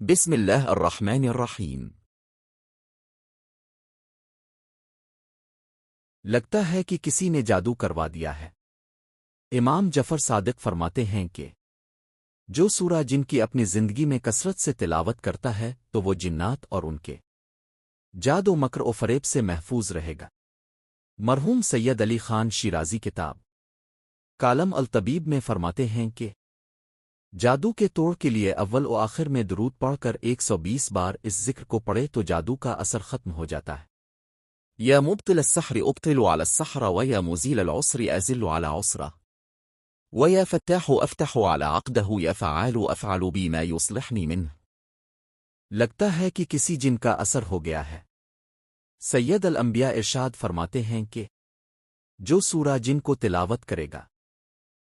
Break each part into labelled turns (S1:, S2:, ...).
S1: بسم اللہ الرحمن الرحیم۔ لگتا ہے کہ کسی نے جادو کروا دیا ہے۔ امام جعفر صادق فرماتے ہیں کہ جو سورہ جن کی اپنی زندگی میں کثرت سے تلاوت کرتا ہے تو وہ جنات اور ان کے جادو مکر و فریب سے محفوظ رہے گا۔ مرحوم سید علی خان شیرازی کتاب کالم الطبیب میں فرماتے ہیں کہ جادو کے توڑ کے لیے اول و آخر میں درود پڑھ کر 120 بار اس ذکر کو پڑھے تو جادو کا اثر ختم ہو جاتا ہے۔ یا مبطل السحر ابطل على السحر ويا مزيل العسر ازل على عسره ويا فتاح افتح على عقده يا فعال افعل بما يصلحني منه۔ لگتا ہے کہ کسی جن کا اثر ہو گیا ہے۔ سید الانبیاء ارشاد فرماتے ہیں کہ جو سورہ جن کو تلاوت کرے گا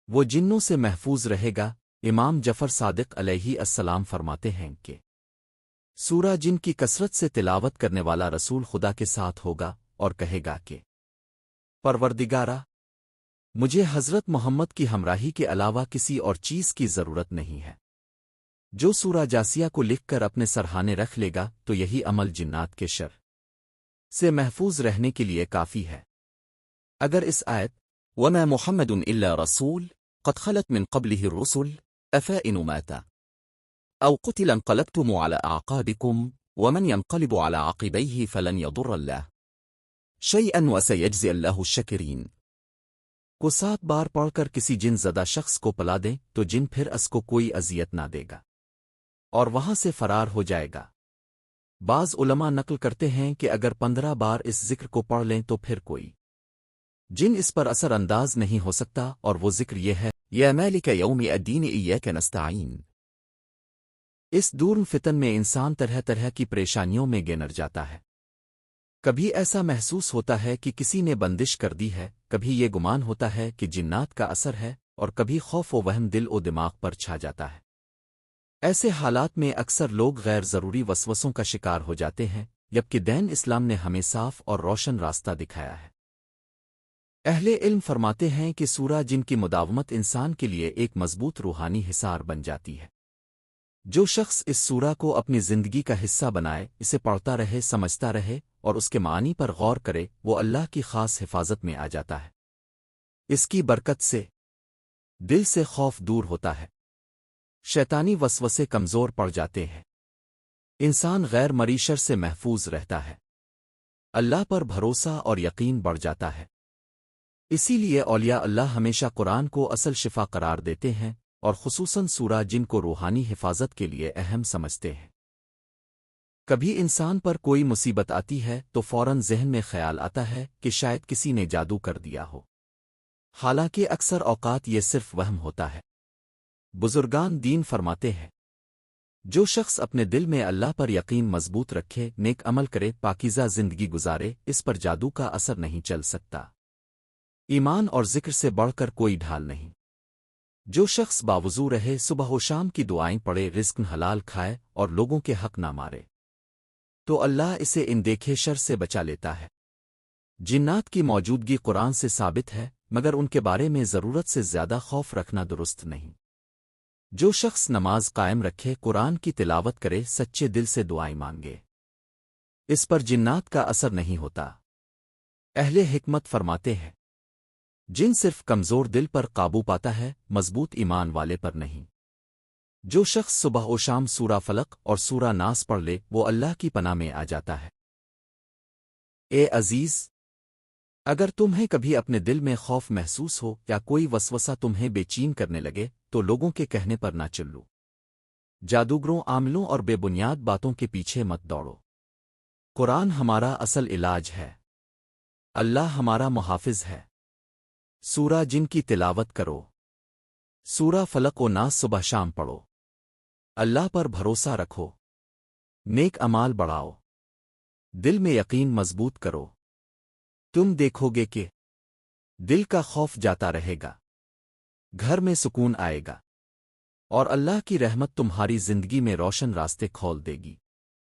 S1: وہ جنوں سے محفوظ رہے گا۔ امام جعفر صادق علیہ السلام فرماتے ہیں کہ سورہ جن کی کثرت سے تلاوت کرنے والا رسول خدا کے ساتھ ہوگا اور کہے گا کہ پروردگارا، مجھے حضرت محمد کی ہمراہی کے علاوہ کسی اور چیز کی ضرورت نہیں ہے۔ جو سورہ جاسیہ کو لکھ کر اپنے سرہانے رکھ لے گا تو یہی عمل جنات کے شر سے محفوظ رہنے کے لیے کافی ہے۔ اگر اس آیت وَمَا مُحَمَّدٌ إِلَّا رَسُولٌ قَدْ خَلَتْ مِن قَبْلِهِ الرُّسُلُ أَفَإِنْ مَاتَ أَوْ قُتِلَ انقلبتم على أعقابكم ومن ينقلب على عقبيه فلن يضر الله شيئا وسيجزي الله الشاكرين۔ کو 7 بار پڑھ کر کسی جن زدہ شخص کو پلا دیں تو جن پھر اس کو کوئی اذیت نہ دے گا اور وہاں سے فرار ہو جائے گا۔ بعض علماء نقل کرتے ہیں کہ اگر 15 بار اس ذکر کو پڑھ لیں تو پھر کوئی جن اس پر اثر انداز نہیں ہو سکتا، اور وہ ذکر یہ ہے یا مالک یوم الدین ایاک نستعین۔ اس دور فتن میں انسان طرح طرح کی پریشانیوں میں گنر جاتا ہے۔ کبھی ایسا محسوس ہوتا ہے کہ کسی نے بندش کر دی ہے، کبھی یہ گمان ہوتا ہے کہ جنات کا اثر ہے، اور کبھی خوف و وہم دل و دماغ پر چھا جاتا ہے۔ ایسے حالات میں اکثر لوگ غیر ضروری وسوسوں کا شکار ہو جاتے ہیں، جبکہ دین اسلام نے ہمیں صاف اور روشن راستہ دکھایا ہے۔ اہل علم فرماتے ہیں کہ سورہ جن کی مداومت انسان کے لیے ایک مضبوط روحانی حصار بن جاتی ہے۔ جو شخص اس سورہ کو اپنی زندگی کا حصہ بنائے، اسے پڑھتا رہے، سمجھتا رہے اور اس کے معنی پر غور کرے، وہ اللہ کی خاص حفاظت میں آ جاتا ہے۔ اس کی برکت سے دل سے خوف دور ہوتا ہے، شیطانی وسوسے کمزور پڑ جاتے ہیں، انسان غیر مری شر سے محفوظ رہتا ہے، اللہ پر بھروسہ اور یقین بڑھ جاتا ہے۔ اسی لیے اولیاء اللہ ہمیشہ قرآن کو اصل شفا قرار دیتے ہیں، اور خصوصاً سورہ جن کو روحانی حفاظت کے لیے اہم سمجھتے ہیں۔ کبھی انسان پر کوئی مصیبت آتی ہے تو فوراً ذہن میں خیال آتا ہے کہ شاید کسی نے جادو کر دیا ہو، حالانکہ اکثر اوقات یہ صرف وہم ہوتا ہے۔ بزرگان دین فرماتے ہیں جو شخص اپنے دل میں اللہ پر یقین مضبوط رکھے، نیک عمل کرے، پاکیزہ زندگی گزارے، اس پر جادو کا اثر نہیں چل سکتا۔ ایمان اور ذکر سے بڑھ کر کوئی ڈھال نہیں۔ جو شخص باوضو رہے، صبح و شام کی دعائیں پڑھے، رزق حلال کھائے اور لوگوں کے حق نہ مارے تو اللہ اسے ان دیکھے شر سے بچا لیتا ہے۔ جنات کی موجودگی قرآن سے ثابت ہے، مگر ان کے بارے میں ضرورت سے زیادہ خوف رکھنا درست نہیں۔ جو شخص نماز قائم رکھے، قرآن کی تلاوت کرے، سچے دل سے دعائیں مانگے، اس پر جنات کا اثر نہیں ہوتا۔ اہل حکمت فرماتے ہیں جن صرف کمزور دل پر قابو پاتا ہے، مضبوط ایمان والے پر نہیں۔ جو شخص صبح و شام سورہ فلق اور سورہ ناس پڑھ لے وہ اللہ کی پناہ میں آ جاتا ہے۔ اے عزیز، اگر تمہیں کبھی اپنے دل میں خوف محسوس ہو یا کوئی وسوسہ تمہیں بے چین کرنے لگے تو لوگوں کے کہنے پر نہ چلو، جادوگروں، عاملوں اور بے بنیاد باتوں کے پیچھے مت دوڑو۔ قرآن ہمارا اصل علاج ہے، اللہ ہمارا محافظ ہے۔ سورہ جن کی تلاوت کرو، سورہ فلق و ناس صبح شام پڑھو، اللہ پر بھروسہ رکھو، نیک اعمال بڑھاؤ، دل میں یقین مضبوط کرو، تم دیکھو گے کہ دل کا خوف جاتا رہے گا، گھر میں سکون آئے گا، اور اللہ کی رحمت تمہاری زندگی میں روشن راستے کھول دے گی۔